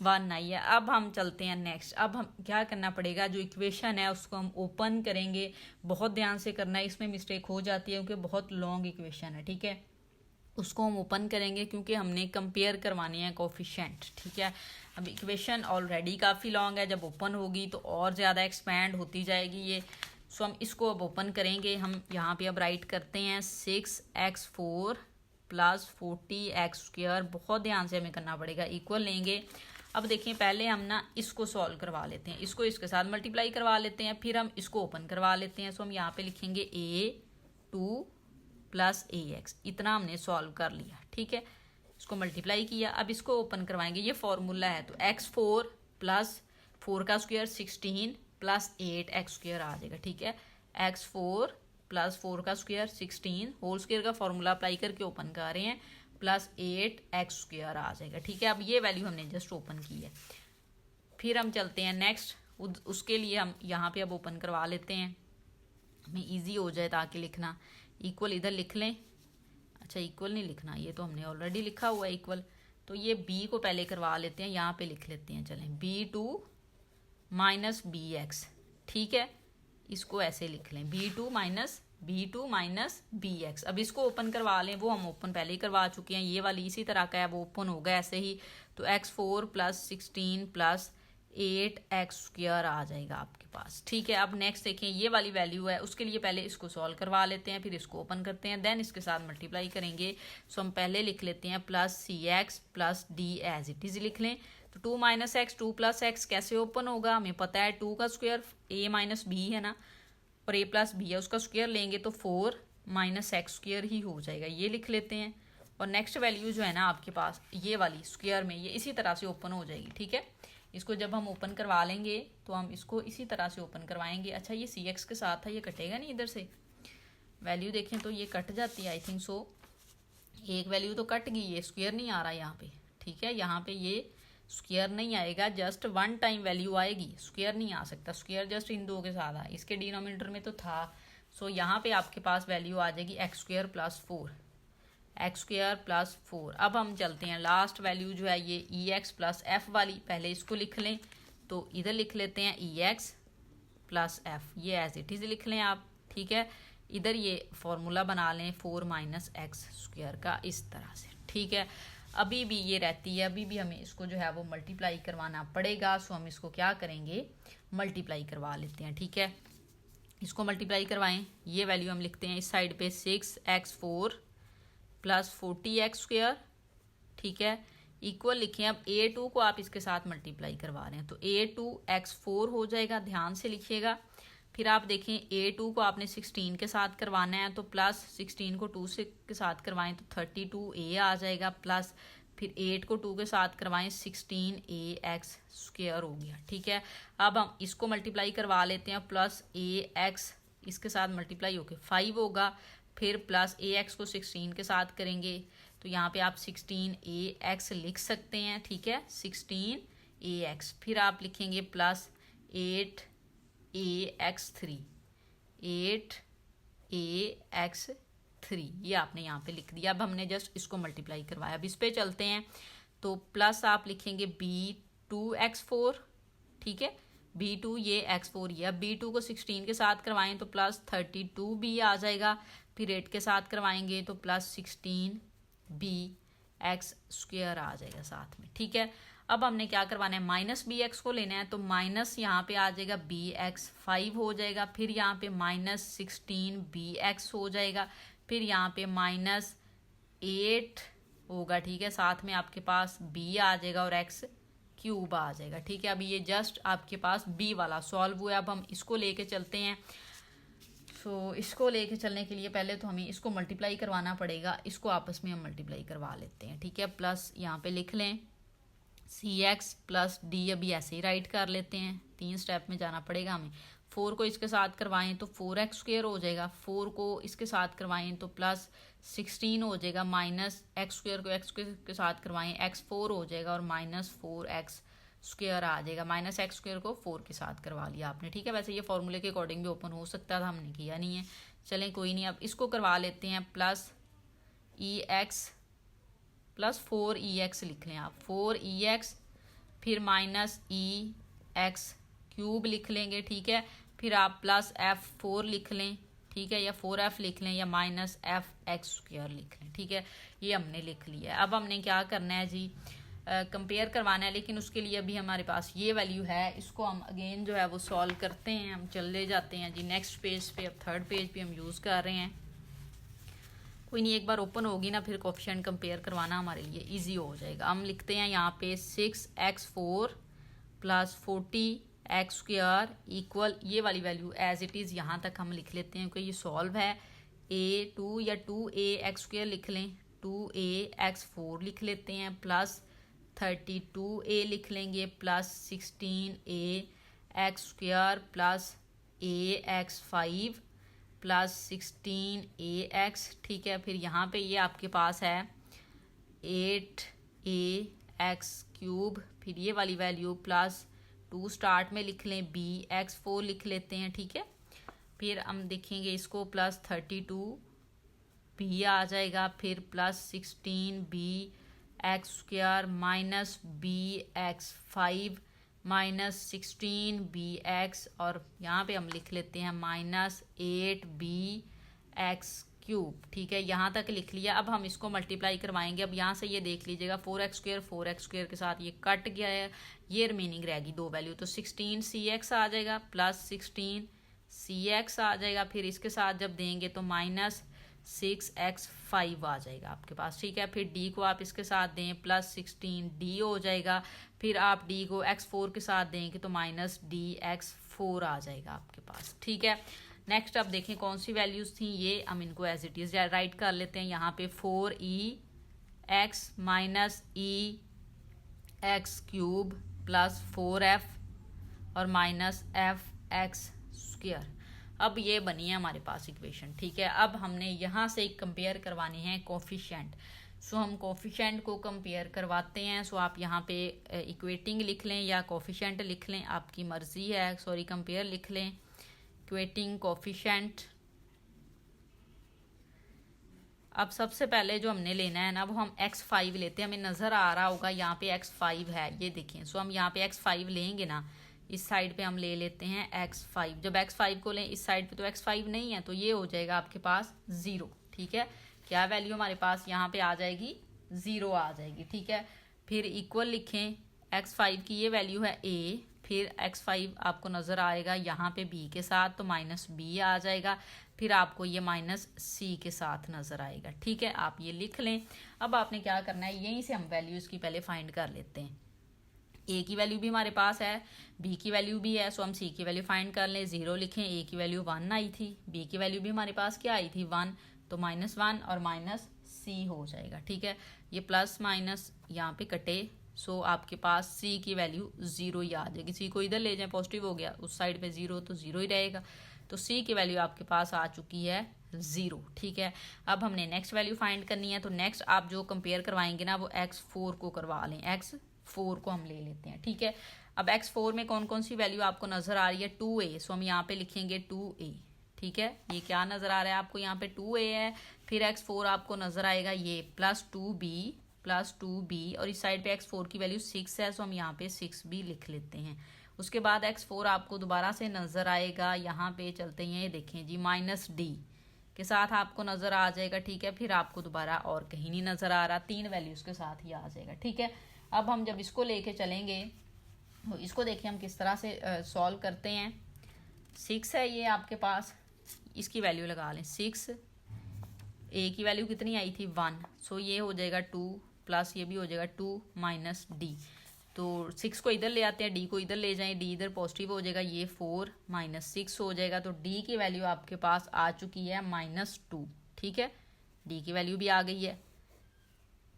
1 आई है। अब हम चलते हैं नेक्स्ट। अब हम क्या करना पड़ेगा, जो इक्वेशन है उसको हम ओपन करेंगे। बहुत ध्यान से करना है, इसमें मिस्टेक हो जाती है क्योंकि बहुत लॉन्ग इक्वेशन है, ठीक है। उसको हम ओपन करेंगे क्योंकि हमने कंपेयर करवानी है कोफिशिएंट, ठीक है। अब इक्वेशन ऑलरेडी काफ़ी लॉन्ग है, जब ओपन होगी तो और ज़्यादा एक्सपैंड होती जाएगी ये। सो हम इसको अब ओपन करेंगे। हम यहाँ पे अब राइट करते हैं 6x4 + 40x²। बहुत ध्यान से हमें करना पड़ेगा, इक्वल लेंगे। अब देखिए, पहले हम ना इसको सॉल्व करवा लेते हैं, इसको इसके साथ मल्टीप्लाई करवा लेते हैं, फिर हम इसको ओपन करवा लेते हैं। सो हम यहाँ पे लिखेंगे a2 + ax, इतना हमने सॉल्व कर लिया, ठीक है। इसको मल्टीप्लाई किया, अब इसको ओपन करवाएंगे। ये फॉर्मूला है तो x4 + 4 का स्क्वायर 16 प्लस 8x² आ जाएगा, ठीक है। x4 प्लस 4 का स्क्वायर 16 होल स्क्वायर का फॉर्मूला अप्लाई करके ओपन कर रहे हैं, प्लस 8x² आ जाएगा, ठीक है। अब ये वैल्यू हमने जस्ट ओपन की है। फिर हम चलते हैं नेक्स्ट, उसके लिए हम यहाँ पे अब ओपन करवा लेते हैं, हमें ईजी हो जाए ताकि लिखना। इक्वल इधर लिख लें, अच्छा इक्वल नहीं लिखना, ये तो हमने ऑलरेडी लिखा हुआ है इक्वल, तो ये b को पहले करवा लेते हैं, यहाँ पे लिख लेते हैं, चलें b2 माइनस bx, ठीक है। इसको ऐसे लिख लें b2 माइनस bx। अब इसको ओपन करवा लें, वो हम ओपन पहले ही करवा चुके हैं, ये वाली इसी तरह का है, वो ओपन होगा ऐसे ही। तो x4 प्लस 16 प्लस 8x² आ जाएगा आपके पास, ठीक है। अब नेक्स्ट देखें, ये वाली वैल्यू है, उसके लिए पहले इसको सॉल्व करवा लेते हैं, फिर इसको ओपन करते हैं, देन इसके साथ मल्टीप्लाई करेंगे। सो हम पहले लिख लेते हैं plus cx plus d as it is लिख लें। तो 2 माइनस एक्स 2 प्लस एक्स कैसे ओपन होगा, हमें पता है 2 का स्क्वायर a माइनस बी है ना, और a प्लस बी है, उसका स्क्वायर लेंगे तो 4 माइनस x² ही हो जाएगा, ये लिख लेते हैं। और नेक्स्ट वैल्यू जो है ना आपके पास ये वाली स्क्वायर में, ये इसी तरह से ओपन हो जाएगी, ठीक है। इसको जब हम ओपन करवा लेंगे तो हम इसको इसी तरह से ओपन करवाएंगे। अच्छा ये cx के साथ था, ये कटेगा नहीं, इधर से वैल्यू देखें तो ये कट जाती है, आई थिंक सो एक वैल्यू तो कट गई, ये स्क्वायर नहीं आ रहा यहाँ पे, ठीक है। यहाँ पे ये स्क्वायर नहीं आएगा, जस्ट वन टाइम वैल्यू आएगी, स्क्वायर नहीं आ सकता, स्क्वायर जस्ट इन दो के साथ है, इसके डिनोमिनेटर में तो था। सो यहाँ पे आपके पास वैल्यू आ जाएगी x² प्लस 4, x² प्लस 4। अब हम चलते हैं लास्ट वैल्यू जो है ये ex प्लस f वाली, पहले इसको लिख लें, तो इधर लिख लेते हैं ex प्लस f, ये एज इट इज लिख लें आप, ठीक है। इधर ये फॉर्मूला बना लें 4 माइनस x² का, इस तरह से, ठीक है। अभी भी ये रहती है, अभी भी हमें इसको जो है वो मल्टीप्लाई करवाना पड़ेगा। सो हम इसको क्या करेंगे, मल्टीप्लाई करवा लेते हैं, ठीक है। इसको मल्टीप्लाई करवाएं, ये वैल्यू हम लिखते हैं इस साइड पे 6x4 प्लस 40x², ठीक है, इक्वल लिखें। अब a2 को आप इसके साथ मल्टीप्लाई करवा रहे हैं, तो a2x4 हो जाएगा, ध्यान से लिखिएगा। फिर आप देखें a2 को आपने 16 के साथ करवाना है, तो प्लस 16 को 2 से के साथ करवाएं तो 32a आ जाएगा, प्लस फिर 8 को 2 के साथ करवाएं 16ax² हो गया, ठीक है। अब हम इसको मल्टीप्लाई करवा लेते हैं, प्लस ax इसके साथ मल्टीप्लाई होकर 5 होगा, फिर प्लस ax को 16 के साथ करेंगे, तो यहाँ पे आप 16ax लिख सकते हैं, ठीक है, 16ax। फिर आप लिखेंगे प्लस 8ax3, 8ax3, ये आपने यहाँ पे लिख दिया। अब हमने जस्ट इसको मल्टीप्लाई करवाया, अब इस पे चलते हैं, तो प्लस आप लिखेंगे b2x4, ठीक है, b2 ये x4 ये, अब b2 को 16 के साथ करवाएं तो प्लस 32b आ जाएगा, फिर 8 के साथ करवाएंगे तो प्लस 16bx² आ जाएगा साथ में, ठीक है। अब हमने क्या करवाना है, माइनस bx को लेना है, तो माइनस यहाँ पे आ जाएगा bx 5 हो जाएगा, फिर यहाँ पे माइनस 16bx हो जाएगा, फिर यहाँ पे माइनस 8 होगा, ठीक है, साथ में आपके पास b आ जाएगा और x क्यूब आ जाएगा, ठीक है। अभी ये जस्ट आपके पास b वाला सॉल्व हुआ है। अब हम इसको लेके चलते हैं। सो इसको लेके चलने के लिए पहले तो हमें इसको मल्टीप्लाई करवाना पड़ेगा, इसको आपस में हम मल्टीप्लाई करवा लेते हैं, ठीक है। प्लस यहाँ पे लिख लें cx प्लस d, अभी ऐसे ही राइट कर लेते हैं, 3 स्टेप में जाना पड़ेगा हमें। 4 को इसके साथ करवाएं तो 4x² हो जाएगा, 4 को इसके साथ करवाएं तो प्लस 16 हो जाएगा, माइनस x² को x के साथ करवाएं x4 हो जाएगा, और माइनस 4x² आ जाएगा, माइनस x² को 4 के साथ करवा लिया आपने, ठीक है। वैसे ये फॉर्मूले के अकॉर्डिंग भी ओपन हो सकता था, हमने किया नहीं है, चलें कोई नहीं। अब इसको करवा लेते हैं, प्लस ex प्लस 4ex लिख लें आप, 4ex, फिर माइनस ex³ लिख लेंगे, ठीक है। फिर आप प्लस f4 लिख लें, ठीक है, या 4f लिख लें, या माइनस fx² लिख लें, ठीक है, ये हमने लिख लिया है। अब हमने क्या करना है जी, कंपेयर करवाना है, लेकिन उसके लिए अभी हमारे पास ये वैल्यू है, इसको हम अगेन जो है वो सॉल्व करते हैं। हम चले जाते हैं जी नेक्स्ट पेज पे, अब थर्ड पेज पे हम यूज़ कर रहे हैं। कोई नहीं, एक बार ओपन होगी ना फिर कोफिशिएंट कंपेयर करवाना हमारे लिए इजी हो जाएगा। हम लिखते हैं यहाँ पे 6x4 प्लस 40x² इक्वल, ये वाली वैल्यू एज इट इज़ यहाँ तक हम लिख लेते हैं क्योंकि ये सॉल्व है। a2 या 2ax² लिख लें, 2ax4 लिख लेते हैं, प्लस 32a लिख लेंगे plus 16a x square plus a x 5 plus 16ax, ठीक है। फिर यहाँ पे ये आपके पास है 8ax क्यूब, फिर ये वाली वैल्यू प्लस 2 स्टार्ट में लिख लें, b एक्स 4 लिख लेते हैं, ठीक है। फिर हम देखेंगे इसको प्लस 32b आ जाएगा, फिर plus 16b x square minus b x 5 minus 16bx, और यहाँ पे हम लिख लेते हैं माइनस 8bx क्यूब, ठीक है। यहाँ तक लिख लिया। अब हम इसको मल्टीप्लाई करवाएंगे। अब यहाँ से ये देख लीजिएगा 4x स्क्वायर के साथ ये कट गया है, ये रिमेनिंग रहेगी दो वैल्यू, तो 16cx आ जाएगा प्लस 16cx आ जाएगा। फिर इसके साथ जब देंगे तो माइनस 6x5 आ जाएगा आपके पास, ठीक है। फिर d को आप इसके साथ दें प्लस 16d हो जाएगा। फिर आप d को x4 के साथ देंगे तो माइनस dx4 आ जाएगा आपके पास, ठीक है। नेक्स्ट अब देखें कौन सी वैल्यूज थी, ये हम इनको एज इट इज राइट कर लेते हैं। यहाँ पे 4ex minus ex cube plus 4f और माइनस fx स्क्वायर। अब ये बनी है हमारे पास इक्वेशन, ठीक है। अब हमने यहाँ से कंपेयर करवानी है कोफिशिएंट, सो हम कोफिशिएंट को कंपेयर करवाते हैं। सो आप यहाँ पे इक्वेटिंग लिख लें या कोफिशिएंट लिख लें, आपकी मर्जी है। सॉरी, कंपेयर लिख लें, इक्वेटिंग कोफिशिएंट। अब सबसे पहले जो हमने लेना है ना, अब हम x5 लेते हैं। हमें नज़र आ रहा होगा यहाँ पे x5 है, ये देखें। सो हम यहाँ पे x5 लेंगे ना, इस साइड पे हम ले लेते हैं x5। जब x5 को लें इस साइड पे तो x5 नहीं है, तो ये हो जाएगा आपके पास 0, ठीक है। क्या वैल्यू हमारे पास यहाँ पे आ जाएगी, 0 आ जाएगी, ठीक है। फिर इक्वल लिखें, x5 की ये वैल्यू है a, फिर x5 आपको नज़र आएगा यहाँ पे b के साथ, तो माइनस b आ जाएगा। फिर आपको ये माइनस c के साथ नज़र आएगा, ठीक है। आप ये लिख लें। अब आपने क्या करना है, यहीं से हम वैल्यूज़ की पहले फाइंड कर लेते हैं। a की वैल्यू भी हमारे पास है, b की वैल्यू भी है, सो हम c की वैल्यू फाइंड कर लें। 0 लिखें, a की वैल्यू 1 आई थी, b की वैल्यू भी हमारे पास क्या आई थी 1, तो माइनस 1 और माइनस c हो जाएगा, ठीक है। ये प्लस माइनस यहाँ पे कटे, सो आपके पास c की वैल्यू 0 ही आ जाएगी। c को इधर ले जाएं, पॉजिटिव हो गया, उस साइड पे 0 तो 0 ही रहेगा। तो c की वैल्यू आपके पास आ चुकी है 0, ठीक है। अब हमने नेक्स्ट वैल्यू फाइंड करनी है, तो नेक्स्ट आप जो कंपेयर करवाएंगे ना, वो x4 को करवा लें। x4 को हम ले लेते हैं, ठीक है। अब x4 में कौन कौन सी वैल्यू आपको नज़र आ रही है, 2a, सो हम यहाँ पे लिखेंगे 2a, ठीक है। ये क्या नज़र आ रहा है आपको, यहाँ पे 2a है। फिर x4 आपको नज़र आएगा ये प्लस 2b और इस साइड पे x4 की वैल्यू 6 है, सो हम यहाँ पे 6b लिख लेते हैं। उसके बाद x4 आपको दोबारा से नज़र आएगा, यहाँ पे चलते हैं, ये देखें जी, माइनस d के साथ आपको नज़र आ जाएगा, ठीक है। फिर आपको दोबारा और कहीं नहीं नज़र आ रहा, 3 वैल्यूज़ के साथ ही आ जाएगा, ठीक है। अब हम जब इसको लेके चलेंगे, तो इसको देखिए हम किस तरह से सॉल्व करते हैं। 6 है ये आपके पास, इसकी वैल्यू लगा लें 6, a की वैल्यू कितनी आई थी 1, सो ये हो जाएगा 2 प्लस ये भी हो जाएगा 2 माइनस d, तो 6 को इधर ले आते हैं, d को इधर ले जाएं, d इधर पॉजिटिव हो जाएगा, ये 4 माइनस 6 हो जाएगा। तो d की वैल्यू आपके पास आ चुकी है -2, ठीक है। d की वैल्यू भी आ गई है।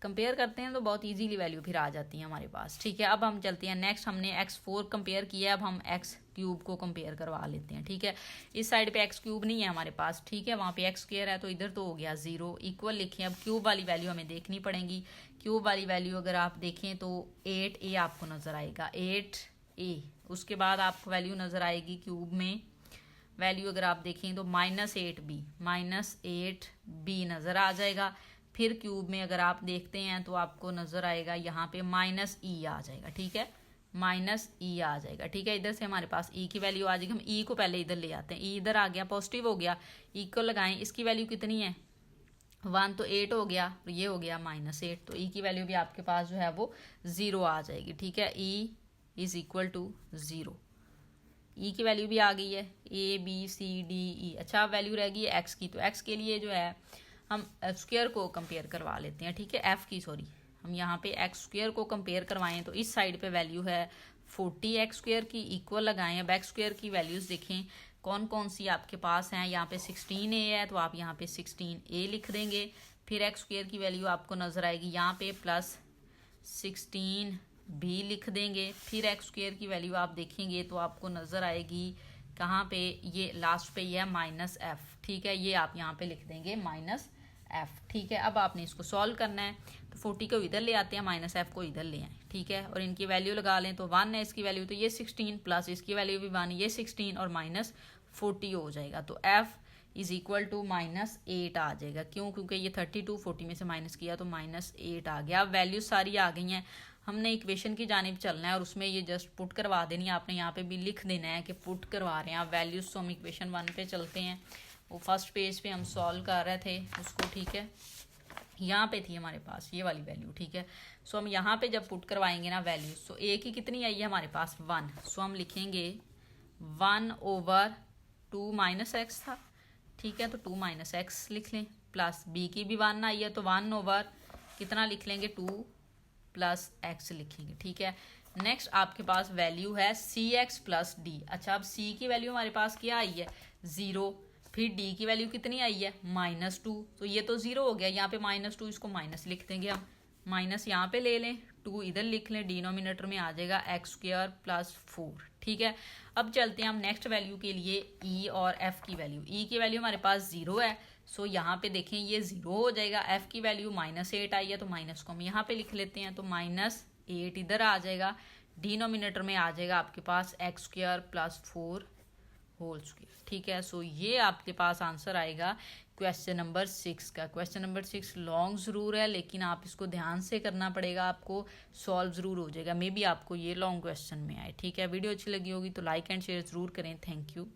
कंपेयर करते हैं तो बहुत इजीली वैल्यू फिर आ जाती है हमारे पास, ठीक है। अब हम चलते हैं नेक्स्ट, हमने x4 कंपेयर किया, अब हम x क्यूब को कंपेयर करवा लेते हैं, ठीक है। इस साइड पे x क्यूब नहीं है हमारे पास, ठीक है, वहाँ पे x स्क्वायर है, तो इधर तो हो गया 0। इक्वल लिखें, अब क्यूब वाली वैल्यू हमें देखनी पड़ेगी। क्यूब वाली वैल्यू अगर आप देखें तो 8a आपको नज़र आएगा, 8a। उसके बाद आपको वैल्यू नज़र आएगी क्यूब में, वैल्यू अगर आप देखें तो -8b नज़र आ जाएगा। फिर क्यूब में अगर आप देखते हैं तो आपको नज़र आएगा यहाँ पे -e आ जाएगा, ठीक है, -e आ जाएगा, ठीक है। इधर से हमारे पास e की वैल्यू आ जाएगी, हम e को पहले इधर ले आते हैं, e इधर आ गया, पॉजिटिव हो गया, e को लगाएं, इसकी वैल्यू कितनी है 1, तो 8 हो गया, तो ये हो गया -8, तो e की वैल्यू भी आपके पास जो है वो 0 आ जाएगी, ठीक है। e is equal to 0, e की वैल्यू भी आ गई है, a b c d e। अच्छा, वैल्यू रह गई है x की, तो x के लिए जो है हम एफ स्क्वायर को कंपेयर करवा लेते हैं, ठीक है। हम यहाँ पे एक्स स्क्वायर को कंपेयर करवाएं, तो इस साइड पे वैल्यू है 40 एक्स स्क्वायर की, इक्वल लगाएं। अब एक्स स्क्वायर की वैल्यूज़ देखें कौन कौन सी आपके पास हैं। यहाँ पे 16a है, तो आप यहाँ पे 16a लिख देंगे। फिर एक्स स्क्वायर की वैल्यू आपको नज़र आएगी यहाँ पे प्लस 16 भी लिख देंगे। फिर एक्स स्क्वायर की वैल्यू आप देखेंगे तो आपको नज़र आएगी कहाँ पे, ये लास्ट पे ये है माइनस एफ, ठीक है, ये आप यहाँ पे लिख देंगे माइनस एफ, ठीक है। अब आपने इसको सॉल्व करना है, तो 40 को इधर ले आते हैं, माइनस एफ को इधर ले आए, ठीक है, और इनकी वैल्यू लगा लें तो 1 है इसकी वैल्यू, तो ये 16 प्लस इसकी वैल्यू भी 1, ये 16 और माइनस 40 हो जाएगा, तो एफ इज इक्वल टू -8 आ जाएगा। क्यों? क्योंकि ये 32 40 में से माइनस किया तो -8 आ गया। अब वैल्यूज सारी आ गई हैं, हमने इक्वेशन की जानिब चलना है और उसमें ये जस्ट पुट करवा देनी है, आपने यहाँ पे भी लिख देना है कि पुट करवा रहे हैं आप वैल्यूज। तो हम इक्वेशन 1 पे चलते हैं, वो फर्स्ट पेज पे हम सॉल्व कर रहे थे उसको, ठीक है, यहाँ पे थी हमारे पास ये वाली वैल्यू, ठीक है। सो हम यहाँ पे जब पुट करवाएंगे ना वैल्यूज, सो ए की कितनी आई है हमारे पास 1, सो हम लिखेंगे 1/2 माइनस एक्स था, ठीक है, तो 2 माइनस एक्स लिख लें, प्लस बी की भी 1 आई है तो 1 ओवर कितना लिख लेंगे 2 प्लस एक्स लिखेंगे, ठीक है। नेक्स्ट आपके पास वैल्यू है सी एक्स प्लस डी। अच्छा, अब सी की वैल्यू हमारे पास क्या आई है 0, फिर डी की वैल्यू कितनी आई है -2, तो ये तो 0 हो गया, यहाँ पे -2 इसको माइनस लिख देंगे हम, माइनस यहाँ पे ले लें, 2 इधर लिख लें, डिनोमिनेटर में आ जाएगा एक्स स्क्वायर प्लस 4, ठीक है। अब चलते हैं हम नेक्स्ट वैल्यू के लिए, ई और एफ की वैल्यू। ई की वैल्यू हमारे पास 0 है, सो यहाँ पे देखें ये 0 हो जाएगा। एफ की वैल्यू -8 आई है तो माइनस को हम यहाँ पे लिख लेते हैं, तो -8 इधर आ जाएगा, डिनोमिनेटर में आ जाएगा आपके पास x square plus 4 whole square, ठीक है। सो ये आपके पास आंसर आएगा क्वेश्चन नंबर 6 का। क्वेश्चन नंबर 6 लॉन्ग ज़रूर है, लेकिन आप इसको ध्यान से करना पड़ेगा, आपको सॉल्व ज़रूर हो जाएगा, मे बी आपको ये लॉन्ग क्वेश्चन में आए, ठीक है। वीडियो अच्छी लगी होगी तो लाइक एंड शेयर ज़रूर करें। Thank you.